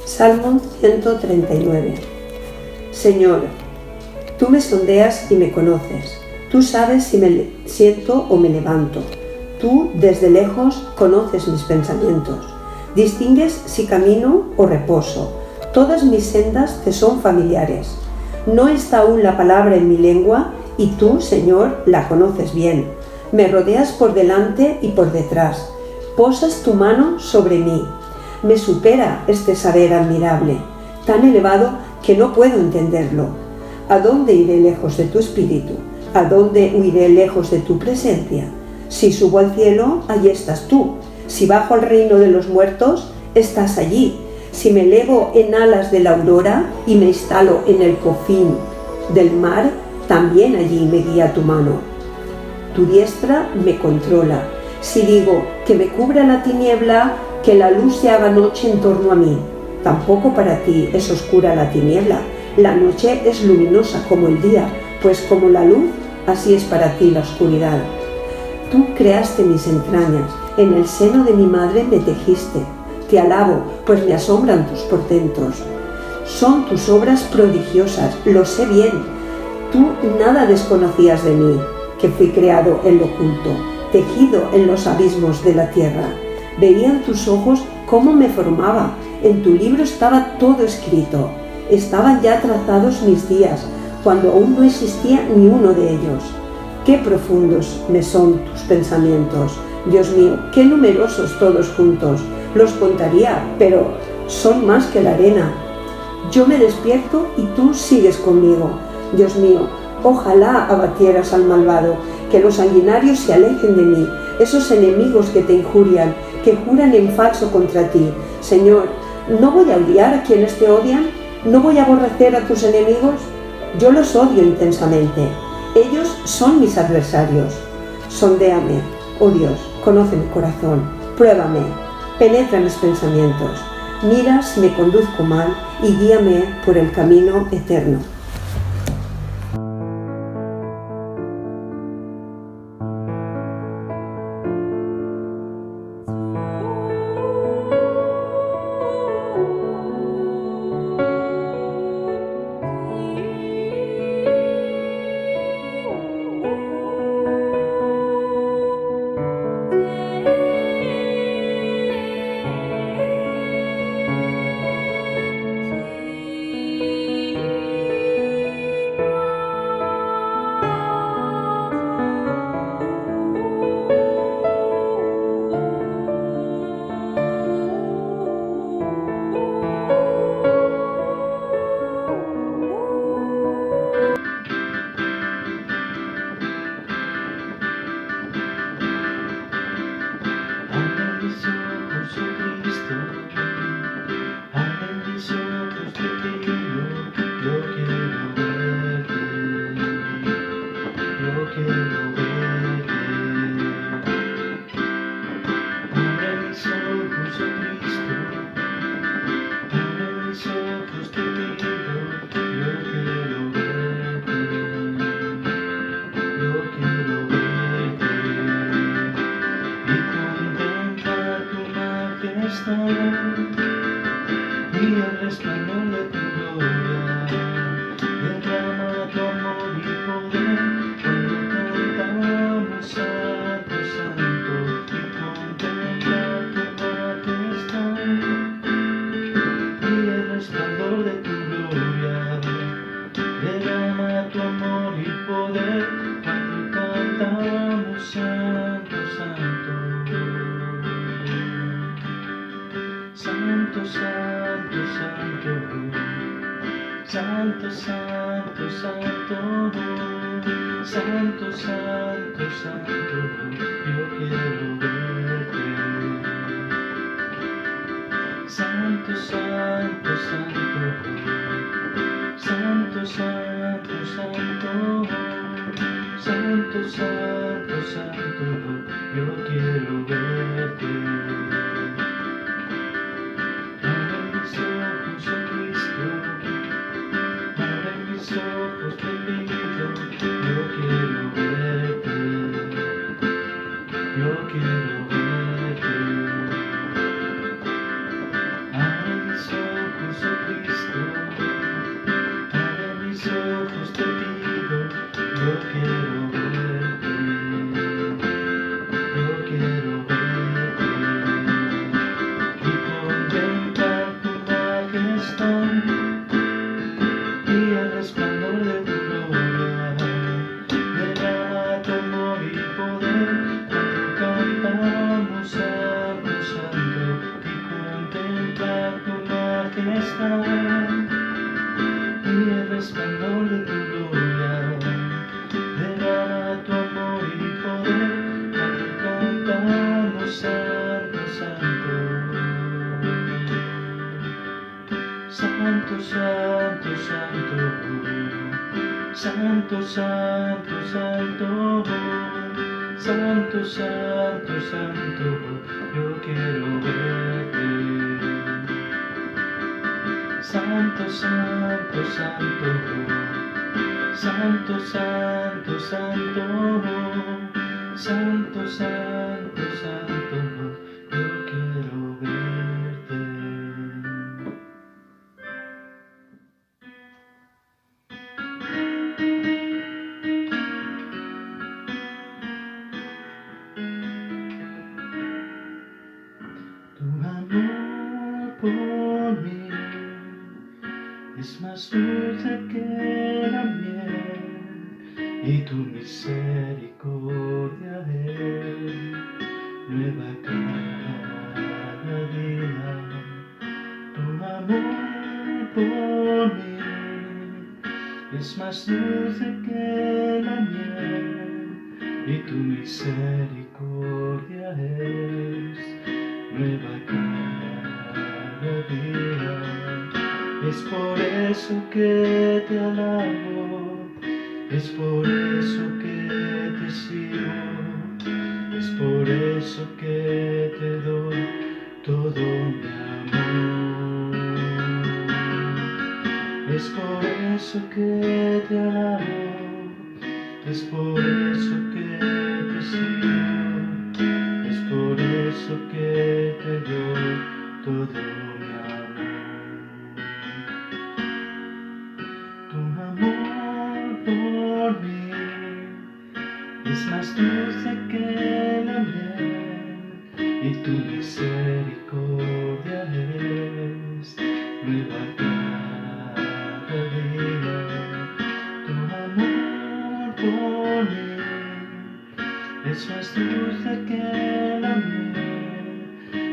Salmo 139. Señor, tú me sondeas y me conoces. Tú sabes si me siento o me levanto. Tú, desde lejos, conoces mis pensamientos. Distingues si camino o reposo. Todas mis sendas te son familiares. No está aún la palabra en mi lengua, y tú, Señor, la conoces bien. Me rodeas por delante y por detrás. Posas tu mano sobre mí. Me supera este saber admirable, tan elevado que no puedo entenderlo. ¿A dónde iré lejos de tu espíritu? ¿A dónde huiré lejos de tu presencia? Si subo al cielo, allí estás tú. Si bajo al reino de los muertos, estás allí. Si me elevo en alas de la aurora y me instalo en el confín del mar, también allí me guía tu mano. Tu diestra me controla. Si digo que me cubra la tiniebla, que la luz se haga noche en torno a mí. Tampoco para ti es oscura la tiniebla. La noche es luminosa como el día, pues como la luz, así es para ti la oscuridad. Tú creaste mis entrañas, en el seno de mi madre me tejiste. Te alabo, pues me asombran tus portentos. Son tus obras prodigiosas, lo sé bien. Tú nada desconocías de mí, que fui creado en lo oculto, tejido en los abismos de la tierra. Veían tus ojos cómo me formaba. En tu libro estaba todo escrito. Estaban ya trazados mis días, cuando aún no existía ni uno de ellos. Qué profundos me son tus pensamientos. Dios mío, qué numerosos todos juntos. Los contaría, pero son más que la arena. Yo me despierto y tú sigues conmigo. Dios mío, ojalá abatieras al malvado, que los sanguinarios se alejen de mí, esos enemigos que te injurian, que juran en falso contra ti. Señor, ¿no voy a odiar a quienes te odian? ¿No voy a aborrecer a tus enemigos? Yo los odio intensamente. Ellos son mis adversarios. Sondéame, oh Dios, conoce mi corazón, pruébame, penetra mis pensamientos. Mira si me conduzco mal y guíame por el camino eterno. Y el resplandor de tu gloria, derrama tu amor y poder cuando cantamos Santo, Santo, y contemplar tu majestad. Y el resplandor de tu gloria, derrama tu amor y poder cuando cantamos Santo, Santo. Santo, Santo, Santo, Santo, Santo, Santo, Santo, Santo, Santo, yo quiero verte. Santo, Santo, Santo, Santo, Santo, Santo, Santo, Santo, Santo, yo quiero verte. Yo quiero verte, abre mis ojos. Santo, santo, santo, santo, santo, santo, yo quiero verte. Santo, santo, santo, santo, santo, santo, santo, santo, santo, yo quiero verte. Tu amor por mí es más dulce que la miel y tu misericordia es nueva cada día. Tu amor por mí es más dulce que la miel y tu misericordia es nueva cada día. Es por eso que te alabo, es por eso que te sirvo, es por eso que te doy todo mi amor. Es por eso que te alabo, es por eso que te sirvo, es por eso que te doy todo mi amor. Tu amor por mí es más dulce que la miel y tu misericordia es nueva cada día. Tu amor por mí es más dulce que la miel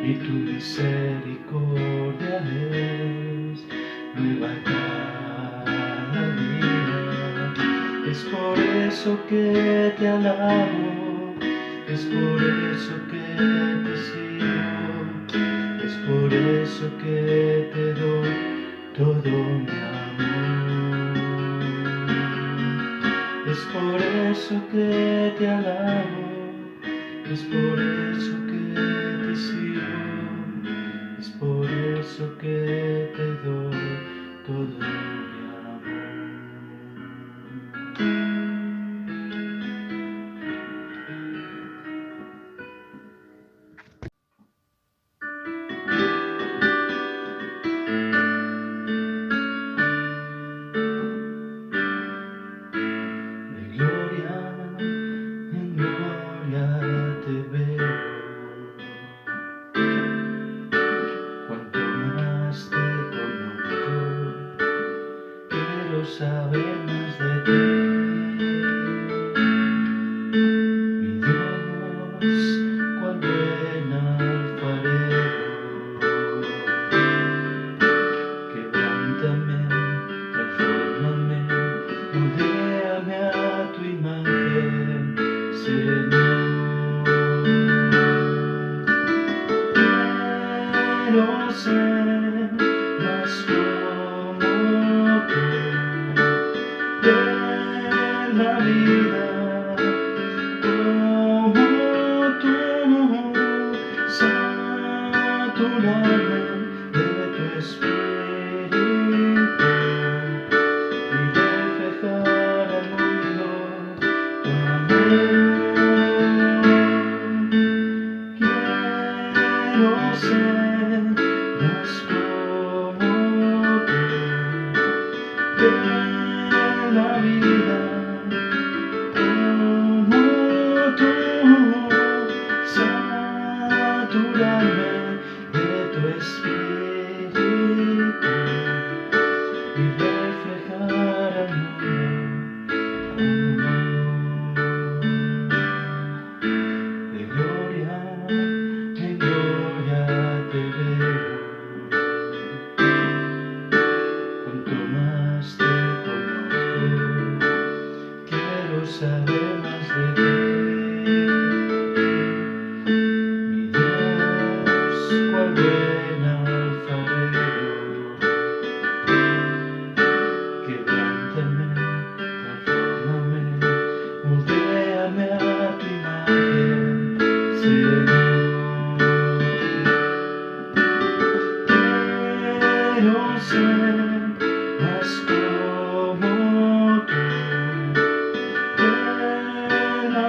y tu misericordia es nueva cada día. Es por eso que te alabo, es por eso que te sirvo, es por eso que te doy todo mi amor. Es por eso que te alabo, es por eso que te sirvo, es por eso que te doy todo mi amor. De gloria en gloria te veo, cuanto más te conozco.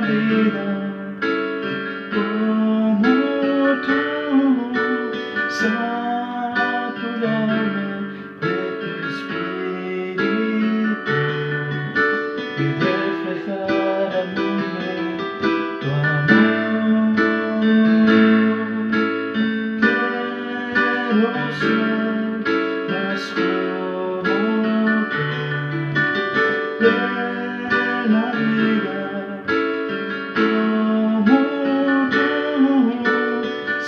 vida como tú, saturarme de tu espíritu y reflejar al mundo tu amor. Quiero ser más como tú, de la vida como tú,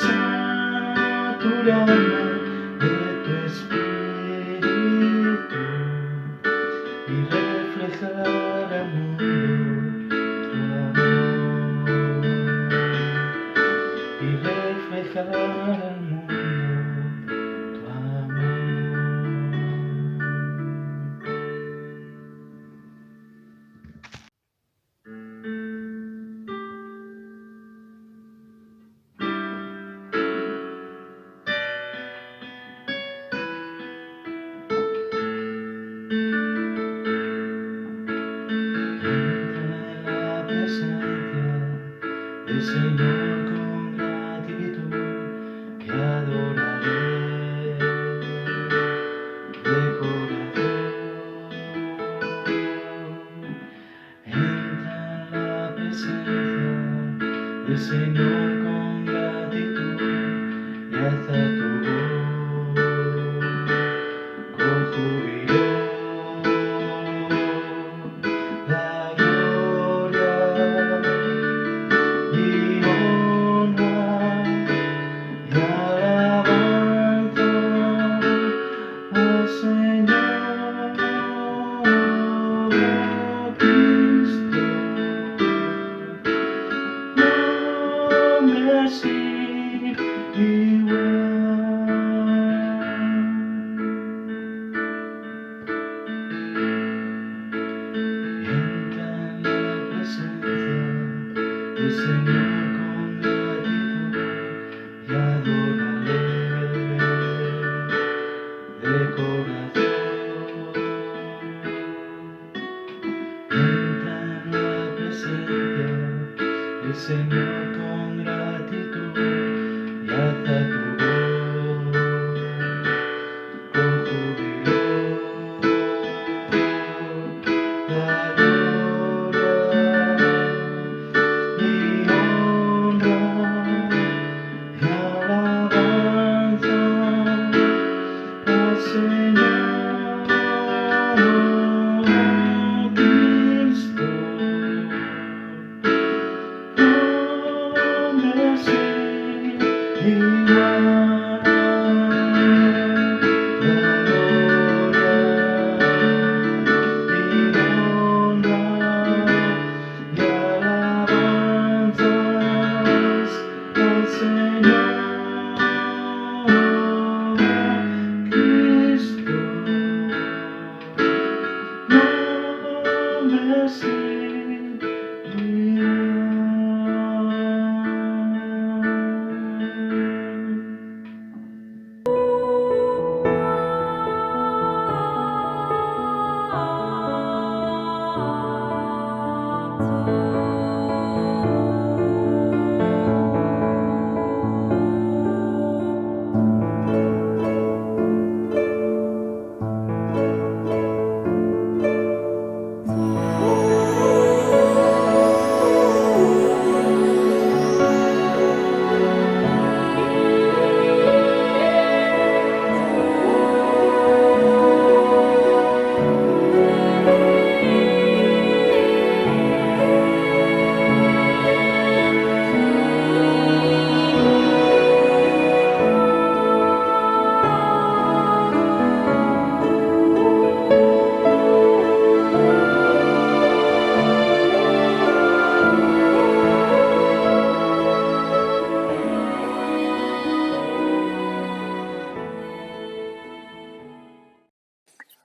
saturarme de tu espíritu y reflejar al mundo tu amor, y reflejar al mundo tu amor. El Señor con gratitud te adoraré de corazón. Entra en la presencia del Señor con gratitud y alza tu voz con júbilo. La gloria y honra y alabanza al Señor Cristo, nombre sin igual. Entra en la presencia del Señor con gratitud y adórale de corazón. Entra en la presencia del Señor con gratitud y alza tu voz con júbilo. La gloria y honra y alabanza al Señor Cristo, nombre sin igual. La gloria y honra y alabanzas al Señor Cristo, nombre sin igual.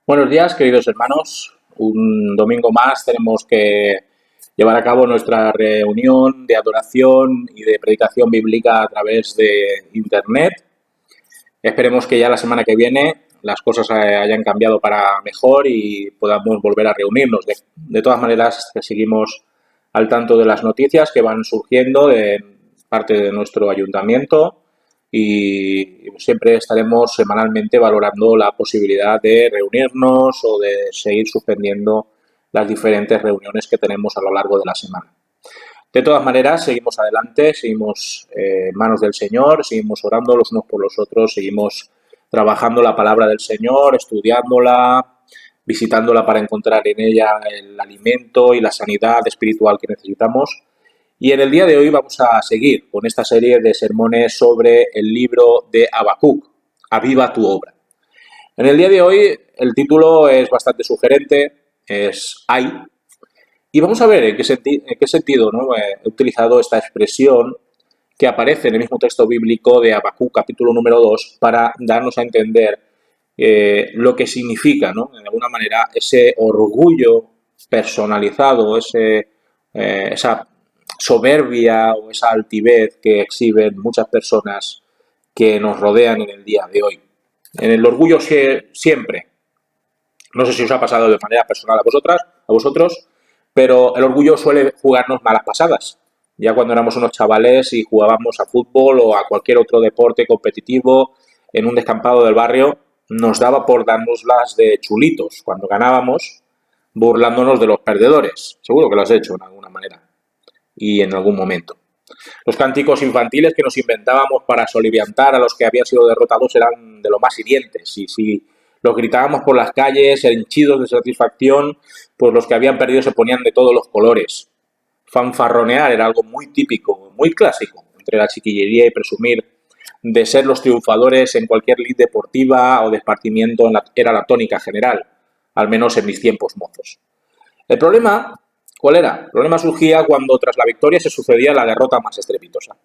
Buenos días, queridos hermanos. Un domingo más tenemos que llevar a cabo nuestra reunión de adoración y de predicación bíblica a través de Internet. Esperemos que ya la semana que viene las cosas hayan cambiado para mejor y podamos volver a reunirnos. De todas maneras, seguimos al tanto de las noticias que van surgiendo de parte de nuestro ayuntamiento y siempre estaremos semanalmente valorando la posibilidad de reunirnos o de seguir suspendiendo las diferentes reuniones que tenemos a lo largo de la semana. De todas maneras, seguimos adelante, seguimos en manos del Señor, seguimos orando los unos por los otros, seguimos trabajando la palabra del Señor, estudiándola, visitándola para encontrar en ella el alimento y la sanidad espiritual que necesitamos. Y en el día de hoy vamos a seguir con esta serie de sermones sobre el libro de Habacuc, Aviva tu obra. En el día de hoy el título es bastante sugerente, es ¡ay! Y vamos a ver en qué sentido, ¿no? He utilizado esta expresión que aparece en el mismo texto bíblico de Habacuc, capítulo número 2, para darnos a entender lo que significa, ¿no? De alguna manera, ese orgullo personalizado, esa soberbia o esa altivez que exhiben muchas personas que nos rodean en el día de hoy. En el orgullo siempre, no sé si os ha pasado de manera personal a vosotros, pero el orgullo suele jugarnos malas pasadas. Ya cuando éramos unos chavales y jugábamos a fútbol o a cualquier otro deporte competitivo en un descampado del barrio, nos daba por dárnoslas de chulitos cuando ganábamos, burlándonos de los perdedores. Seguro que lo has hecho de alguna manera y en algún momento. Los cánticos infantiles que nos inventábamos para soliviantar a los que habían sido derrotados eran de lo más hirientes. Y si los gritábamos por las calles, henchidos de satisfacción, pues los que habían perdido se ponían de todos los colores. Fanfarronear era algo muy típico, muy clásico entre la chiquillería y presumir de ser los triunfadores en cualquier lid deportiva o de esparcimiento era la tónica general, al menos en mis tiempos mozos. El problema, ¿cuál era? El problema surgía cuando tras la victoria se sucedía la derrota más estrepitosa.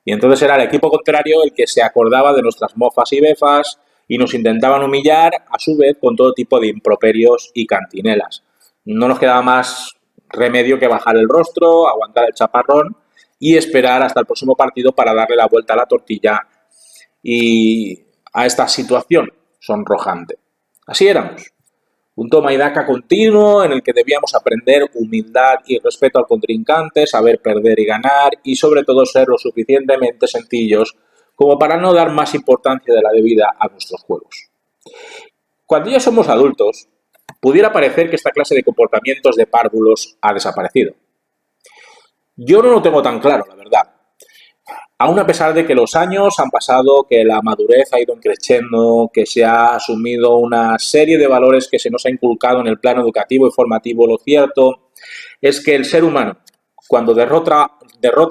Y entonces era el equipo contrario el que se acordaba de nuestras mofas y befas y nos intentaban humillar, a su vez, con todo tipo de improperios y cantinelas. No nos quedaba más remedio que bajar el rostro, aguantar el chaparrón y esperar hasta el próximo partido para darle la vuelta a la tortilla y a esta situación sonrojante. Así éramos. Un toma y daca continuo en el que debíamos aprender humildad y respeto al contrincante, saber perder y ganar y sobre todo ser lo suficientemente sencillos como para no dar más importancia de la debida a nuestros juegos. Cuando ya somos adultos, pudiera parecer que esta clase de comportamientos de párvulos ha desaparecido. Yo no lo tengo tan claro, la verdad. Aún a pesar de que los años han pasado, que la madurez ha ido creciendo, que se ha asumido una serie de valores que se nos ha inculcado en el plano educativo y formativo, lo cierto es que el ser humano, cuando derrota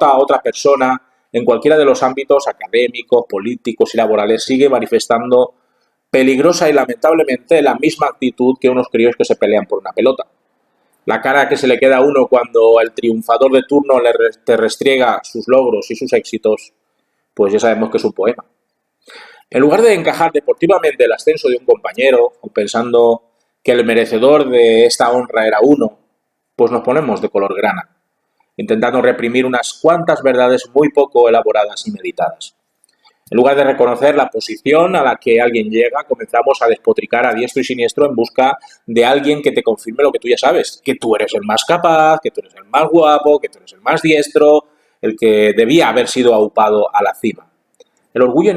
a otra persona en cualquiera de los ámbitos académicos, políticos y laborales, sigue manifestando peligrosa y lamentablemente la misma actitud que unos críos que se pelean por una pelota. La cara que se le queda a uno cuando el triunfador de turno te restriega sus logros y sus éxitos, pues ya sabemos que es un poema. En lugar de encajar deportivamente el ascenso de un compañero, o pensando que el merecedor de esta honra era uno, pues nos ponemos de color grana, intentando reprimir unas cuantas verdades muy poco elaboradas y meditadas. En lugar de reconocer la posición a la que alguien llega, comenzamos a despotricar a diestro y siniestro en busca de alguien que te confirme lo que tú ya sabes, que tú eres el más capaz, que tú eres el más guapo, que tú eres el más diestro, el que debía haber sido aupado a la cima. El orgullo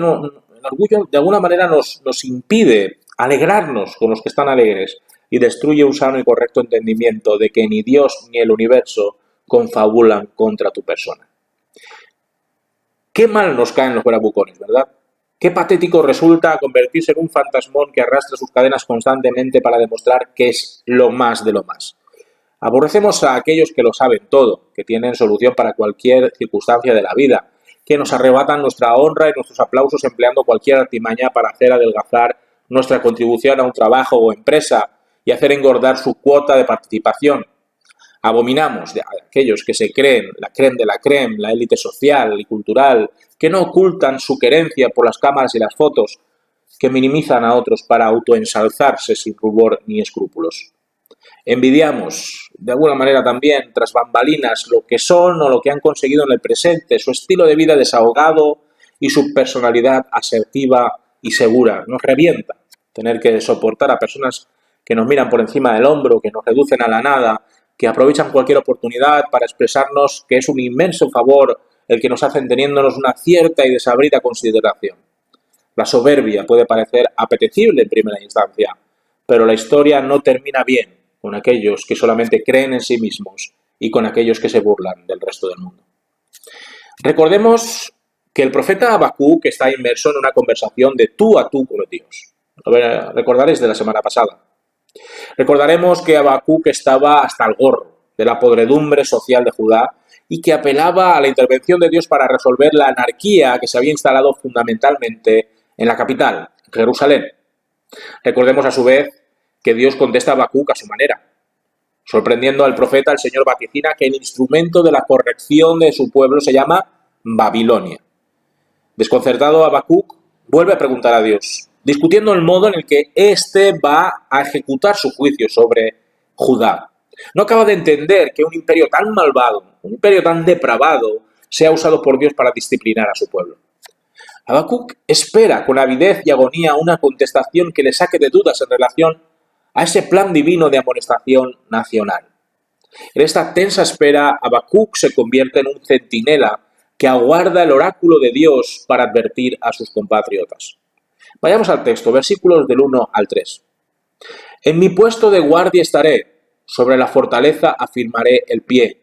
de alguna manera nos impide alegrarnos con los que están alegres y destruye un sano y correcto entendimiento de que ni Dios ni el universo confabulan contra tu persona. Qué mal nos caen los bravucones, ¿verdad? Qué patético resulta convertirse en un fantasmón que arrastra sus cadenas constantemente para demostrar que es lo más de lo más. Aborrecemos a aquellos que lo saben todo, que tienen solución para cualquier circunstancia de la vida, que nos arrebatan nuestra honra y nuestros aplausos empleando cualquier artimaña para hacer adelgazar nuestra contribución a un trabajo o empresa y hacer engordar su cuota de participación. Abominamos de aquellos que se creen la crème de la crème, la élite social y cultural, que no ocultan su querencia por las cámaras y las fotos, que minimizan a otros para autoensalzarse sin rubor ni escrúpulos. Envidiamos, de alguna manera también, tras bambalinas, lo que son o lo que han conseguido en el presente, su estilo de vida desahogado y su personalidad asertiva y segura. Nos revienta tener que soportar a personas que nos miran por encima del hombro, que nos reducen a la nada, que aprovechan cualquier oportunidad para expresarnos que es un inmenso favor el que nos hacen teniéndonos una cierta y desabrida consideración. La soberbia puede parecer apetecible en primera instancia, pero la historia no termina bien con aquellos que solamente creen en sí mismos y con aquellos que se burlan del resto del mundo. Recordemos que el profeta Habacuc está inmerso en una conversación de tú a tú con Dios. Lo recordaréis de la semana pasada. Recordaremos que Habacuc estaba hasta el gorro de la podredumbre social de Judá y que apelaba a la intervención de Dios para resolver la anarquía que se había instalado fundamentalmente en la capital, Jerusalén. Recordemos a su vez que Dios contesta a Habacuc a su manera. Sorprendiendo al profeta, el Señor vaticina que el instrumento de la corrección de su pueblo se llama Babilonia. Desconcertado, Habacuc vuelve a preguntar a Dios, discutiendo el modo en el que éste va a ejecutar su juicio sobre Judá. No acaba de entender que un imperio tan malvado, un imperio tan depravado, sea usado por Dios para disciplinar a su pueblo. Habacuc espera con avidez y agonía una contestación que le saque de dudas en relación a ese plan divino de amonestación nacional. En esta tensa espera, Habacuc se convierte en un centinela que aguarda el oráculo de Dios para advertir a sus compatriotas. Vayamos al texto, versículos del 1 al 3. En mi puesto de guardia estaré, sobre la fortaleza afirmaré el pie.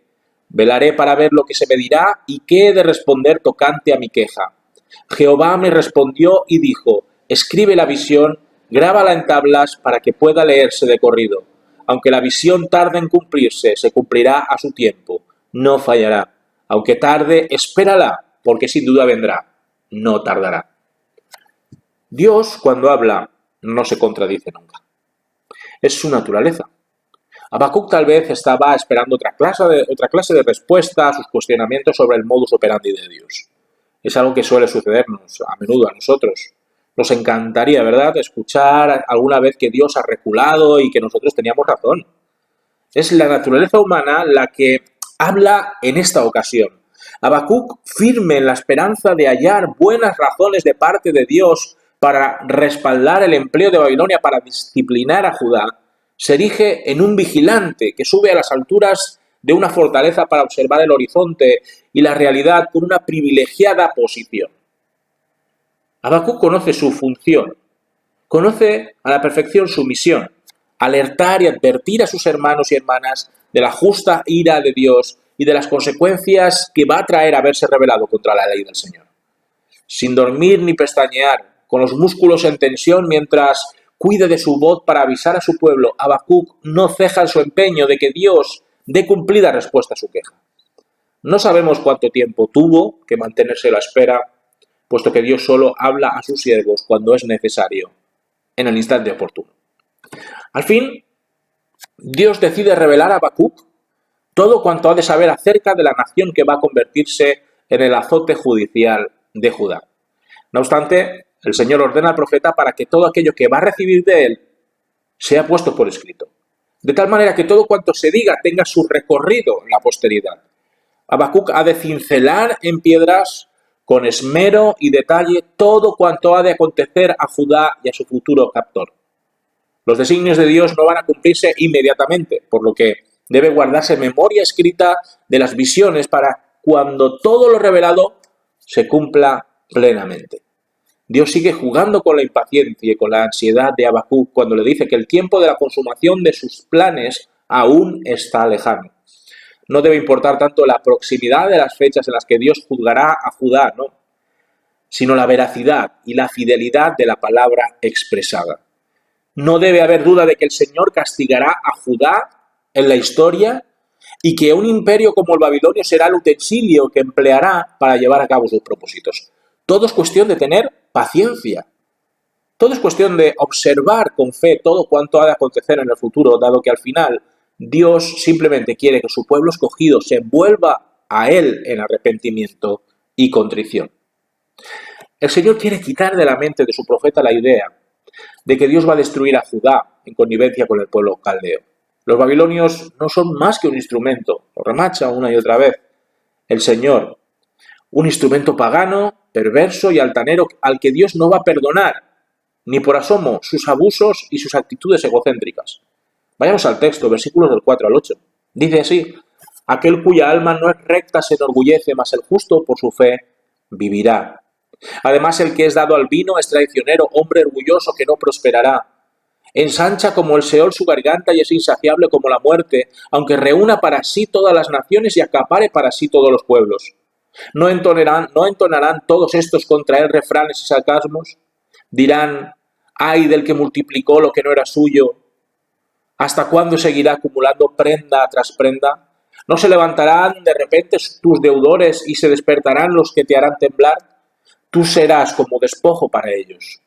Velaré para ver lo que se me dirá y qué he de responder tocante a mi queja. Jehová me respondió y dijo, escribe la visión, grábala en tablas para que pueda leerse de corrido. Aunque la visión tarde en cumplirse, se cumplirá a su tiempo, no fallará. Aunque tarde, espérala, porque sin duda vendrá, no tardará. Dios, cuando habla, no se contradice nunca. Es su naturaleza. Habacuc tal vez estaba esperando otra clase de respuesta a sus cuestionamientos sobre el modus operandi de Dios. Es algo que suele sucedernos a menudo a nosotros. Nos encantaría, ¿verdad?, escuchar alguna vez que Dios ha reculado y que nosotros teníamos razón. Es la naturaleza humana la que habla en esta ocasión. Habacuc, firme en la esperanza de hallar buenas razones de parte de Dios para respaldar el empleo de Babilonia para disciplinar a Judá, se erige en un vigilante que sube a las alturas de una fortaleza para observar el horizonte y la realidad con una privilegiada posición. Habacuc conoce su función, conoce a la perfección su misión, alertar y advertir a sus hermanos y hermanas de la justa ira de Dios y de las consecuencias que va a traer haberse rebelado contra la ley del Señor. Sin dormir ni pestañear, con los músculos en tensión mientras cuida de su voz para avisar a su pueblo, Habacuc no ceja en su empeño de que Dios dé cumplida respuesta a su queja. No sabemos cuánto tiempo tuvo que mantenerse a la espera, puesto que Dios solo habla a sus siervos cuando es necesario, en el instante oportuno. Al fin, Dios decide revelar a Habacuc todo cuanto ha de saber acerca de la nación que va a convertirse en el azote judicial de Judá. No obstante, el Señor ordena al profeta para que todo aquello que va a recibir de él sea puesto por escrito, de tal manera que todo cuanto se diga tenga su recorrido en la posteridad. Habacuc ha de cincelar en piedras con esmero y detalle todo cuanto ha de acontecer a Judá y a su futuro captor. Los designios de Dios no van a cumplirse inmediatamente, por lo que debe guardarse memoria escrita de las visiones para cuando todo lo revelado se cumpla plenamente. Dios sigue jugando con la impaciencia y con la ansiedad de Habacuc cuando le dice que el tiempo de la consumación de sus planes aún está lejano. No debe importar tanto la proximidad de las fechas en las que Dios juzgará a Judá, no, sino la veracidad y la fidelidad de la palabra expresada. No debe haber duda de que el Señor castigará a Judá en la historia y que un imperio como el babilonio será el utensilio que empleará para llevar a cabo sus propósitos. Todo es cuestión de tener paciencia. Todo es cuestión de observar con fe todo cuanto ha de acontecer en el futuro, dado que al final Dios simplemente quiere que su pueblo escogido se vuelva a Él en arrepentimiento y contrición. El Señor quiere quitar de la mente de su profeta la idea de que Dios va a destruir a Judá en connivencia con el pueblo caldeo. Los babilonios no son más que un instrumento, lo remacha una y otra vez el Señor, un instrumento pagano, perverso y altanero al que Dios no va a perdonar, ni por asomo, sus abusos y sus actitudes egocéntricas. Vayamos al texto, versículos del 4 al 8. Dice así: aquel cuya alma no es recta se enorgullece, mas el justo por su fe vivirá. Además, el que es dado al vino es traicionero, hombre orgulloso que no prosperará. Ensancha como el Seol su garganta y es insaciable como la muerte, aunque reúna para sí todas las naciones y acapare para sí todos los pueblos. ¿No entonarán todos estos contra él refranes y sarcasmos? Dirán: ay del que multiplicó lo que no era suyo. ¿Hasta cuándo seguirá acumulando prenda tras prenda? ¿No se levantarán de repente tus deudores y se despertarán los que te harán temblar? Tú serás como despojo para ellos.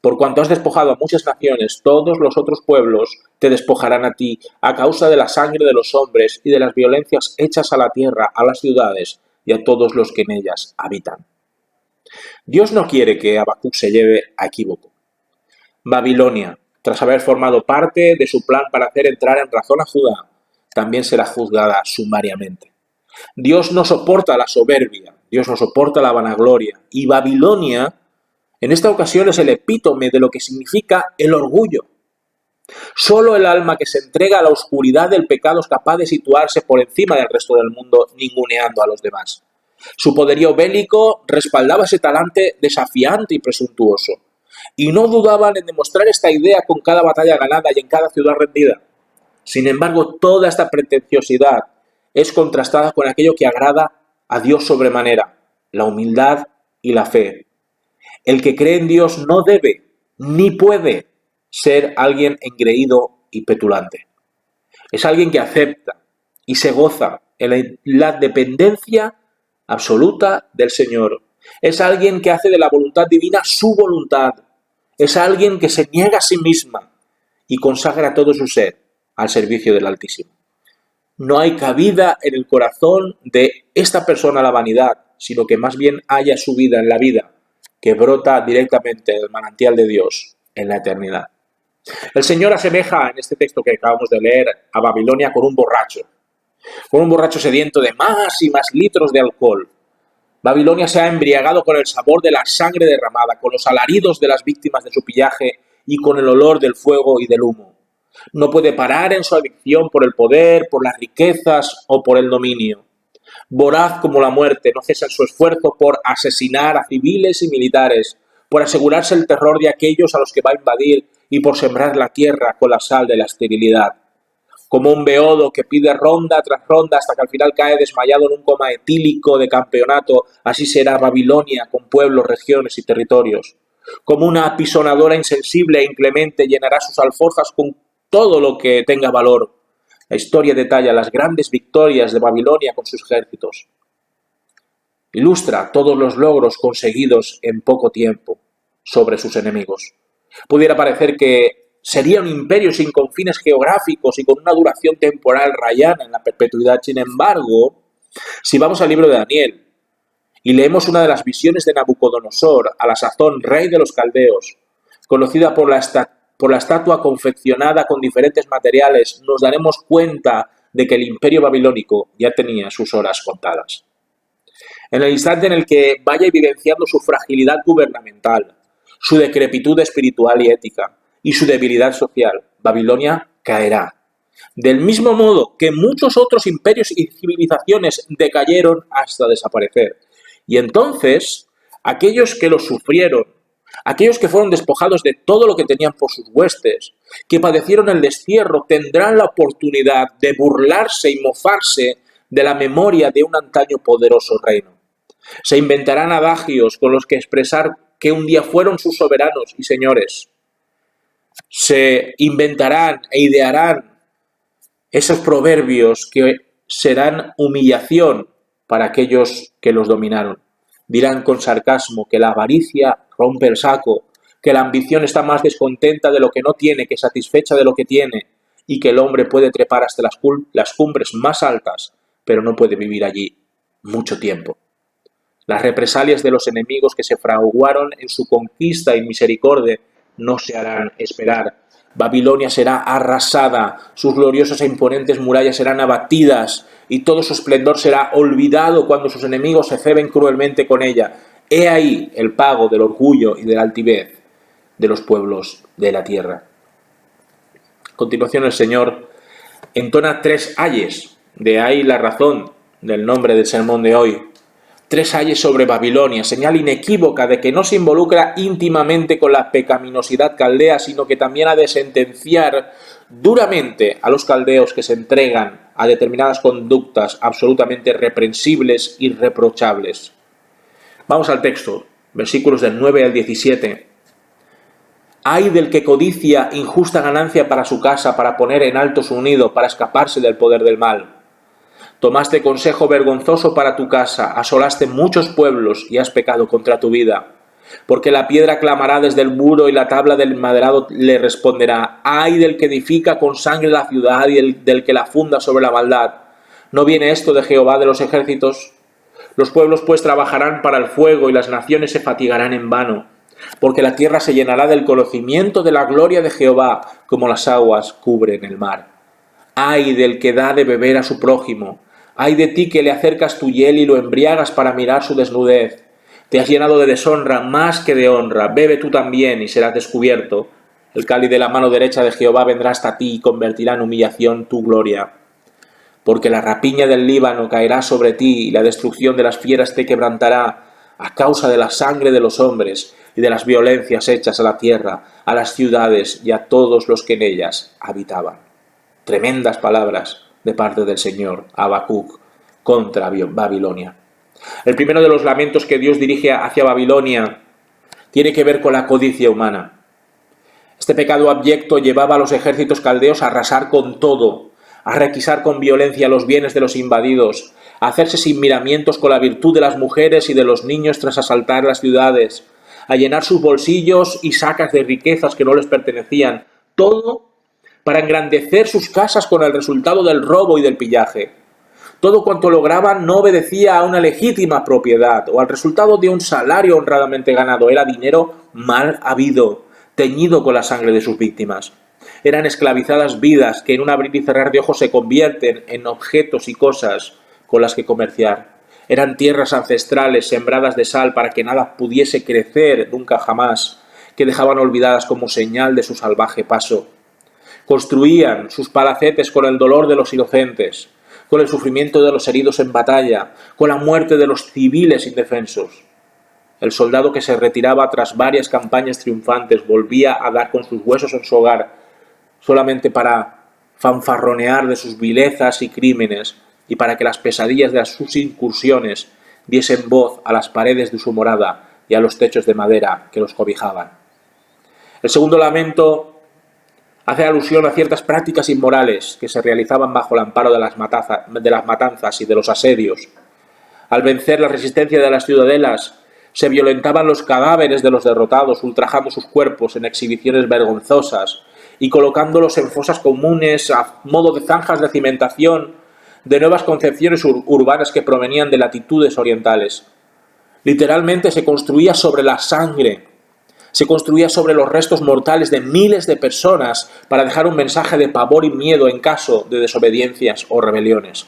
Por cuanto has despojado a muchas naciones, todos los otros pueblos te despojarán a ti, a causa de la sangre de los hombres y de las violencias hechas a la tierra, a las ciudades y a todos los que en ellas habitan. Dios no quiere que Habacuc se lleve a equívoco. Babilonia, tras haber formado parte de su plan para hacer entrar en razón a Judá, también será juzgada sumariamente. Dios no soporta la soberbia, Dios no soporta la vanagloria, y Babilonia en esta ocasión es el epítome de lo que significa el orgullo. Solo el alma que se entrega a la oscuridad del pecado es capaz de situarse por encima del resto del mundo, ninguneando a los demás. Su poderío bélico respaldaba ese talante desafiante y presuntuoso, y no dudaban en demostrar esta idea con cada batalla ganada y en cada ciudad rendida. Sin embargo, toda esta pretenciosidad es contrastada con aquello que agrada a Dios sobremanera, la humildad y la fe. El que cree en Dios no debe ni puede ser alguien engreído y petulante. Es alguien que acepta y se goza en la dependencia absoluta del Señor. Es alguien que hace de la voluntad divina su voluntad. Es alguien que se niega a sí misma y consagra todo su ser al servicio del Altísimo. No hay cabida en el corazón de esta persona a la vanidad, sino que más bien haya su vida en la vida, que brota directamente del manantial de Dios en la eternidad. El Señor asemeja en este texto que acabamos de leer a Babilonia con un borracho sediento de más y más litros de alcohol. Babilonia se ha embriagado con el sabor de la sangre derramada, con los alaridos de las víctimas de su pillaje y con el olor del fuego y del humo. No puede parar en su adicción por el poder, por las riquezas o por el dominio. Voraz como la muerte, no cesa en su esfuerzo por asesinar a civiles y militares, por asegurarse el terror de aquellos a los que va a invadir y por sembrar la tierra con la sal de la esterilidad. Como un beodo que pide ronda tras ronda hasta que al final cae desmayado en un coma etílico de campeonato, así será Babilonia con pueblos, regiones y territorios. Como una apisonadora insensible e inclemente llenará sus alforjas con todo lo que tenga valor. La historia detalla las grandes victorias de Babilonia con sus ejércitos. Ilustra todos los logros conseguidos en poco tiempo sobre sus enemigos. Pudiera parecer que sería un imperio sin confines geográficos y con una duración temporal rayana en la perpetuidad. Sin embargo, si vamos al libro de Daniel y leemos una de las visiones de Nabucodonosor, a la sazón rey de los caldeos, conocida por la estatua confeccionada con diferentes materiales, nos daremos cuenta de que el imperio babilónico ya tenía sus horas contadas. En el instante en el que vaya evidenciando su fragilidad gubernamental, su decrepitud espiritual y ética y su debilidad social, Babilonia caerá. Del mismo modo que muchos otros imperios y civilizaciones decayeron hasta desaparecer. Y entonces, aquellos que lo sufrieron, aquellos que fueron despojados de todo lo que tenían por sus huestes, que padecieron el destierro, tendrán la oportunidad de burlarse y mofarse de la memoria de un antaño poderoso reino. Se inventarán adagios con los que expresar que un día fueron sus soberanos y señores. Se inventarán e idearán esos proverbios que serán humillación para aquellos que los dominaron. Dirán con sarcasmo que la avaricia rompe el saco, que la ambición está más descontenta de lo que no tiene que satisfecha de lo que tiene, y que el hombre puede trepar hasta las cumbres más altas, pero no puede vivir allí mucho tiempo. Las represalias de los enemigos que se fraguaron en su conquista y misericordia no se harán esperar. Babilonia será arrasada, sus gloriosas e imponentes murallas serán abatidas y todo su esplendor será olvidado cuando sus enemigos se ceben cruelmente con ella. He ahí el pago del orgullo y de la altivez de los pueblos de la tierra. A continuación el Señor entona 3 ayes De ahí la razón del nombre del sermón de hoy. 3 ayes sobre Babilonia, señal inequívoca de que no se involucra íntimamente con la pecaminosidad caldea, sino que también ha de sentenciar duramente a los caldeos que se entregan a determinadas conductas absolutamente reprensibles y reprochables. Vamos al texto, versículos del 9 al 17. Ay del que codicia injusta ganancia para su casa, para poner en alto su nido, para escaparse del poder del mal. Tomaste consejo vergonzoso para tu casa, asolaste muchos pueblos y has pecado contra tu vida. Porque la piedra clamará desde el muro y la tabla del maderado le responderá. Ay del que edifica con sangre la ciudad y del que la funda sobre la maldad. ¿No viene esto de Jehová de los ejércitos? Los pueblos pues trabajarán para el fuego y las naciones se fatigarán en vano. Porque la tierra se llenará del conocimiento de la gloria de Jehová, como las aguas cubren el mar. Ay del que da de beber a su prójimo. Ay de ti que le acercas tu hiel y lo embriagas para mirar su desnudez. Te has llenado de deshonra más que de honra. Bebe tú también y serás descubierto. El cáliz de la mano derecha de Jehová vendrá hasta ti y convertirá en humillación tu gloria. Porque la rapiña del Líbano caerá sobre ti y la destrucción de las fieras te quebrantará a causa de la sangre de los hombres y de las violencias hechas a la tierra, a las ciudades y a todos los que en ellas habitaban. Tremendas palabras de parte del Señor a Habacuc contra Babilonia. El primero de los lamentos que Dios dirige hacia Babilonia tiene que ver con la codicia humana. Este pecado abyecto llevaba a los ejércitos caldeos a arrasar con todo, a requisar con violencia los bienes de los invadidos, a hacerse sin miramientos con la virtud de las mujeres y de los niños tras asaltar las ciudades, a llenar sus bolsillos y sacas de riquezas que no les pertenecían, todo para engrandecer sus casas con el resultado del robo y del pillaje. Todo cuanto lograban no obedecía a una legítima propiedad o al resultado de un salario honradamente ganado, era dinero mal habido, teñido con la sangre de sus víctimas. Eran esclavizadas vidas que en un abrir y cerrar de ojos se convierten en objetos y cosas con las que comerciar. Eran tierras ancestrales sembradas de sal para que nada pudiese crecer nunca jamás, que dejaban olvidadas como señal de su salvaje paso. Construían sus palacetes con el dolor de los inocentes, con el sufrimiento de los heridos en batalla, con la muerte de los civiles indefensos. El soldado que se retiraba tras varias campañas triunfantes volvía a dar con sus huesos en su hogar, solamente para fanfarronear de sus vilezas y crímenes y para que las pesadillas de sus incursiones diesen voz a las paredes de su morada y a los techos de madera que los cobijaban. El segundo lamento hace alusión a ciertas prácticas inmorales que se realizaban bajo el amparo de las matanzas y de los asedios. Al vencer la resistencia de las ciudadelas, se violentaban los cadáveres de los derrotados, ultrajando sus cuerpos en exhibiciones vergonzosas y colocándolos en fosas comunes a modo de zanjas de cimentación de nuevas concepciones urbanas que provenían de latitudes orientales. Literalmente se construía sobre la sangre, se construía sobre los restos mortales de miles de personas para dejar un mensaje de pavor y miedo en caso de desobediencias o rebeliones.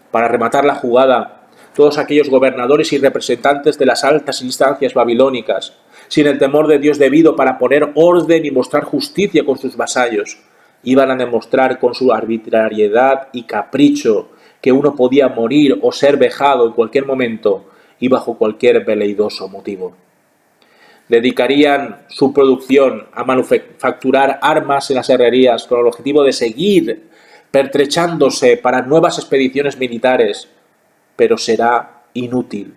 Para rematar la jugada, todos aquellos gobernadores y representantes de las altas instancias babilónicas, sin el temor de Dios debido para poner orden y mostrar justicia con sus vasallos, iban a demostrar con su arbitrariedad y capricho que uno podía morir o ser vejado en cualquier momento y bajo cualquier veleidoso motivo. Dedicarían su producción a manufacturar armas en las herrerías con el objetivo de seguir pertrechándose para nuevas expediciones militares, pero será inútil.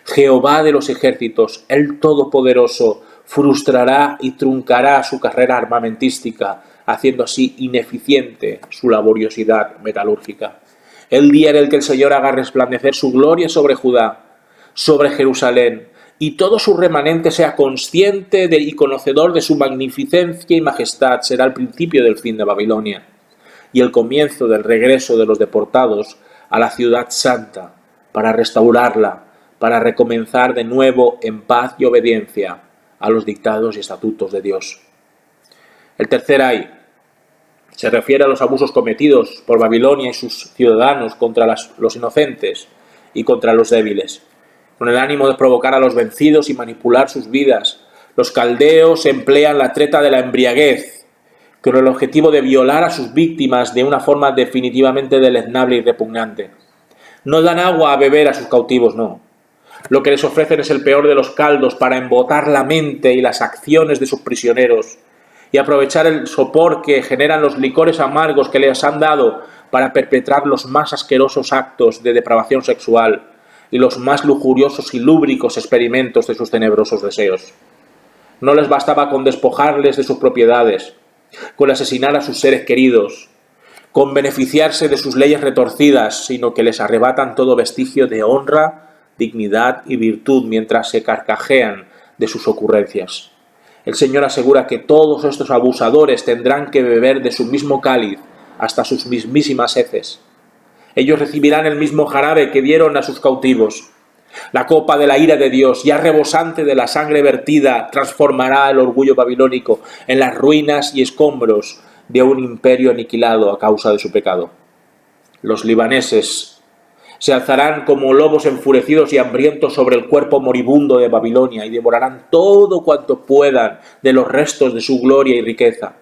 Jehová de los ejércitos, el Todopoderoso, frustrará y truncará su carrera armamentística, haciendo así ineficiente su laboriosidad metalúrgica. El día en el que el Señor haga resplandecer su gloria sobre Judá, sobre Jerusalén, y todo su remanente sea consciente y conocedor de su magnificencia y majestad, será el principio del fin de Babilonia y el comienzo del regreso de los deportados a la ciudad santa, para restaurarla, para recomenzar de nuevo en paz y obediencia a los dictados y estatutos de Dios. El tercer ay se refiere a los abusos cometidos por Babilonia y sus ciudadanos contra los inocentes y contra los débiles. Con el ánimo de provocar a los vencidos y manipular sus vidas, los caldeos emplean la treta de la embriaguez, con el objetivo de violar a sus víctimas de una forma definitivamente deleznable y repugnante. No dan agua a beber a sus cautivos, no. Lo que les ofrecen es el peor de los caldos para embotar la mente y las acciones de sus prisioneros y aprovechar el sopor que generan los licores amargos que les han dado para perpetrar los más asquerosos actos de depravación sexual y los más lujuriosos y lúbricos experimentos de sus tenebrosos deseos. No les bastaba con despojarles de sus propiedades, con asesinar a sus seres queridos, con beneficiarse de sus leyes retorcidas, sino que les arrebatan todo vestigio de honra, dignidad y virtud mientras se carcajean de sus ocurrencias. El Señor asegura que todos estos abusadores tendrán que beber de su mismo cáliz hasta sus mismísimas heces. Ellos recibirán el mismo jarabe que dieron a sus cautivos. La copa de la ira de Dios, ya rebosante de la sangre vertida, transformará el orgullo babilónico en las ruinas y escombros de un imperio aniquilado a causa de su pecado. Los libaneses se alzarán como lobos enfurecidos y hambrientos sobre el cuerpo moribundo de Babilonia y devorarán todo cuanto puedan de los restos de su gloria y riqueza.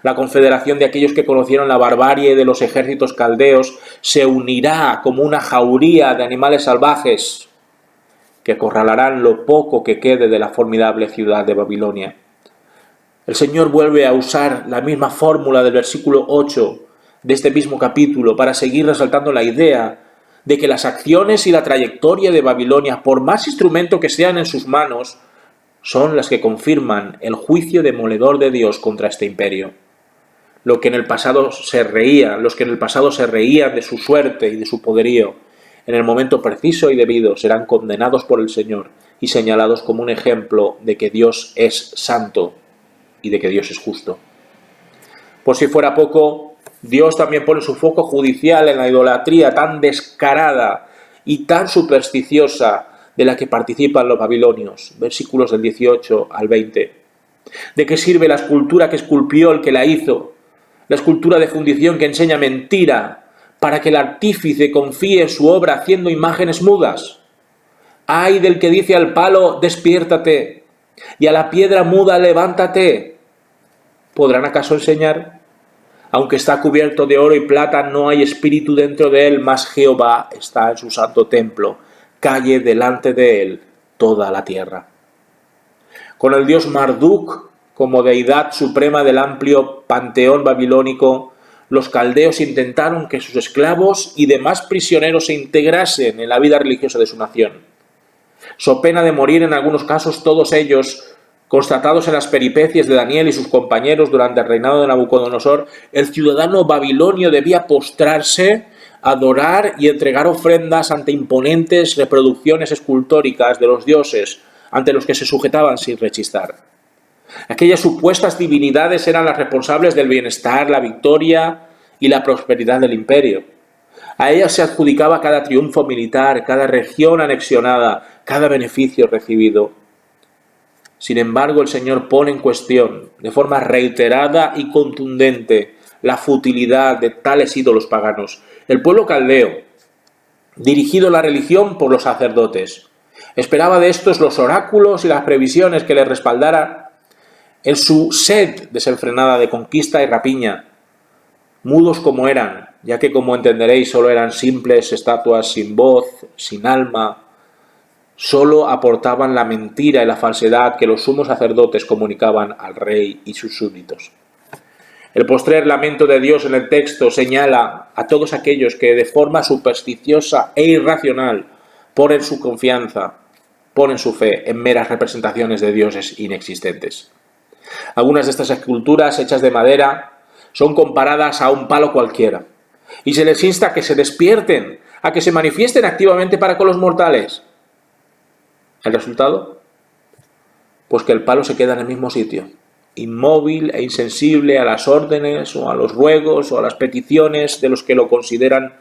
La confederación de aquellos que conocieron la barbarie de los ejércitos caldeos se unirá como una jauría de animales salvajes que acorralarán lo poco que quede de la formidable ciudad de Babilonia. El Señor vuelve a usar la misma fórmula del versículo 8 de este mismo capítulo para seguir resaltando la idea de que las acciones y la trayectoria de Babilonia, por más instrumento que sean en sus manos, son las que confirman el juicio demoledor de Dios contra este imperio. Los que en el pasado se reían de su suerte y de su poderío, en el momento preciso y debido serán condenados por el Señor y señalados como un ejemplo de que Dios es santo y de que Dios es justo. Por si fuera poco, Dios también pone su foco judicial en la idolatría tan descarada y tan supersticiosa de la que participan los babilonios. Versículos del 18 al 20. ¿De qué sirve la escultura que esculpió el que la hizo? La escultura de fundición que enseña mentira, para que el artífice confíe en su obra haciendo imágenes mudas. ¡Ay del que dice al palo, despiértate! Y a la piedra muda, levántate. ¿Podrán acaso enseñar? Aunque está cubierto de oro y plata, no hay espíritu dentro de él, mas Jehová está en su santo templo. Calle delante de él toda la tierra. Con el dios Marduk como deidad suprema del amplio panteón babilónico, los caldeos intentaron que sus esclavos y demás prisioneros se integrasen en la vida religiosa de su nación. So pena de morir en algunos casos todos ellos, constatados en las peripecias de Daniel y sus compañeros durante el reinado de Nabucodonosor, el ciudadano babilonio debía postrarse, adorar y entregar ofrendas ante imponentes reproducciones escultóricas de los dioses, ante los que se sujetaban sin rechistar. Aquellas supuestas divinidades eran las responsables del bienestar, la victoria y la prosperidad del imperio. A ellas se adjudicaba cada triunfo militar, cada región anexionada, cada beneficio recibido. Sin embargo, el Señor pone en cuestión, de forma reiterada y contundente, la futilidad de tales ídolos paganos. El pueblo caldeo, dirigido a la religión por los sacerdotes, esperaba de estos los oráculos y las previsiones que les respaldaran en su sed desenfrenada de conquista y rapiña. Mudos como eran, ya que como entenderéis solo eran simples estatuas sin voz, sin alma, solo aportaban la mentira y la falsedad que los sumos sacerdotes comunicaban al rey y sus súbditos. El postrer lamento de Dios en el texto señala a todos aquellos que de forma supersticiosa e irracional ponen su confianza, ponen su fe en meras representaciones de dioses inexistentes. Algunas de estas esculturas hechas de madera son comparadas a un palo cualquiera y se les insta a que se despierten, a que se manifiesten activamente para con los mortales. ¿El resultado? Pues que el palo se queda en el mismo sitio, inmóvil e insensible a las órdenes o a los ruegos o a las peticiones de los que lo consideran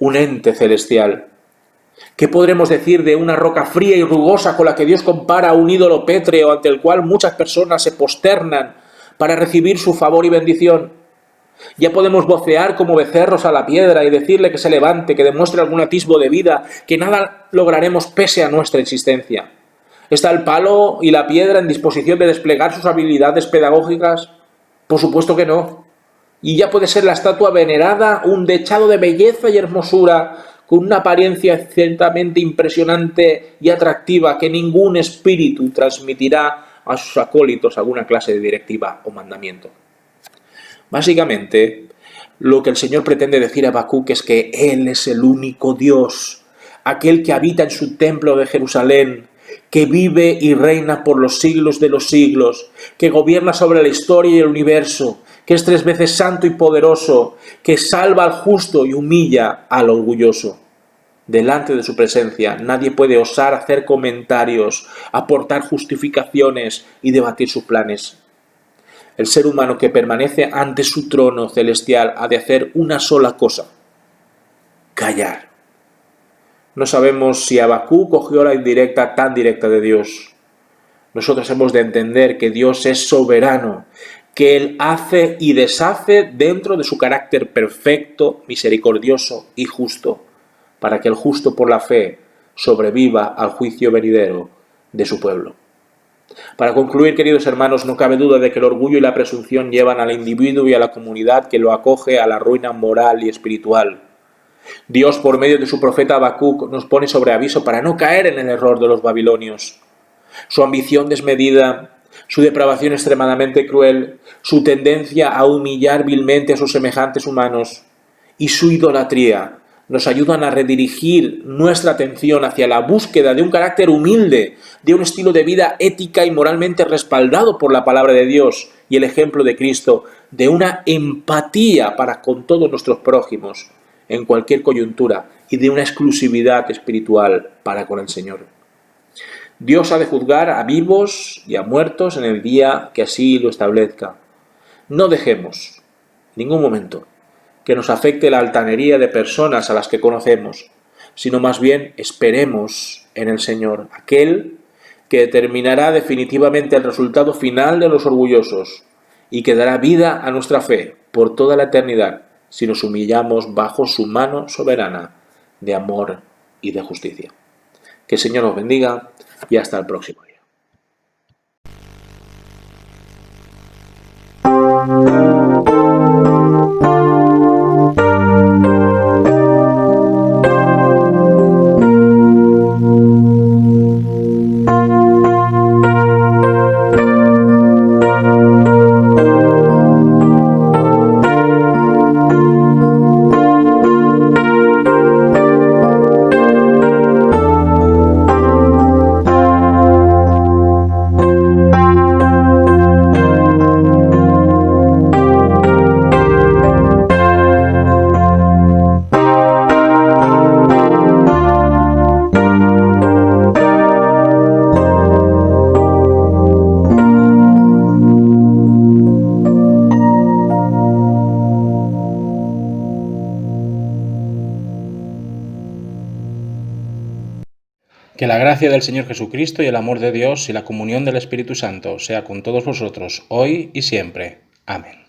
un ente celestial. ¿Qué podremos decir de una roca fría y rugosa con la que Dios compara a un ídolo pétreo ante el cual muchas personas se posternan para recibir su favor y bendición? Ya podemos vocear como becerros a la piedra y decirle que se levante, que demuestre algún atisbo de vida, que nada lograremos pese a nuestra existencia. ¿Está el palo y la piedra en disposición de desplegar sus habilidades pedagógicas? Por supuesto que no. Y ya puede ser la estatua venerada un dechado de belleza y hermosura, con una apariencia ciertamente impresionante y atractiva que ningún espíritu transmitirá a sus acólitos alguna clase de directiva o mandamiento. Básicamente, lo que el Señor pretende decir a Habacuc es que Él es el único Dios, aquel que habita en su templo de Jerusalén, que vive y reina por los siglos de los siglos, que gobierna sobre la historia y el universo, que es 3 veces santo y poderoso, que salva al justo y humilla al orgulloso. Delante de su presencia nadie puede osar hacer comentarios, aportar justificaciones y debatir sus planes. El ser humano que permanece ante su trono celestial ha de hacer una sola cosa: callar. No sabemos si Habacuc cogió la indirecta tan directa de Dios. Nosotros hemos de entender que Dios es soberano, que Él hace y deshace dentro de su carácter perfecto, misericordioso y justo, para que el justo por la fe sobreviva al juicio venidero de su pueblo. Para concluir, queridos hermanos, no cabe duda de que el orgullo y la presunción llevan al individuo y a la comunidad que lo acoge a la ruina moral y espiritual. Dios, por medio de su profeta Habacuc, nos pone sobre aviso para no caer en el error de los babilonios. Su ambición desmedida, su depravación extremadamente cruel, su tendencia a humillar vilmente a sus semejantes humanos y su idolatría nos ayudan a redirigir nuestra atención hacia la búsqueda de un carácter humilde, de un estilo de vida ética y moralmente respaldado por la palabra de Dios y el ejemplo de Cristo, de una empatía para con todos nuestros prójimos en cualquier coyuntura y de una exclusividad espiritual para con el Señor. Dios ha de juzgar a vivos y a muertos en el día que así lo establezca. No dejemos, en ningún momento, que nos afecte la altanería de personas a las que conocemos, sino más bien esperemos en el Señor, aquel que determinará definitivamente el resultado final de los orgullosos y que dará vida a nuestra fe por toda la eternidad si nos humillamos bajo su mano soberana de amor y de justicia. Que el Señor nos bendiga y hasta el próximo día. Que la gracia del Señor Jesucristo y el amor de Dios y la comunión del Espíritu Santo sea con todos vosotros, hoy y siempre. Amén.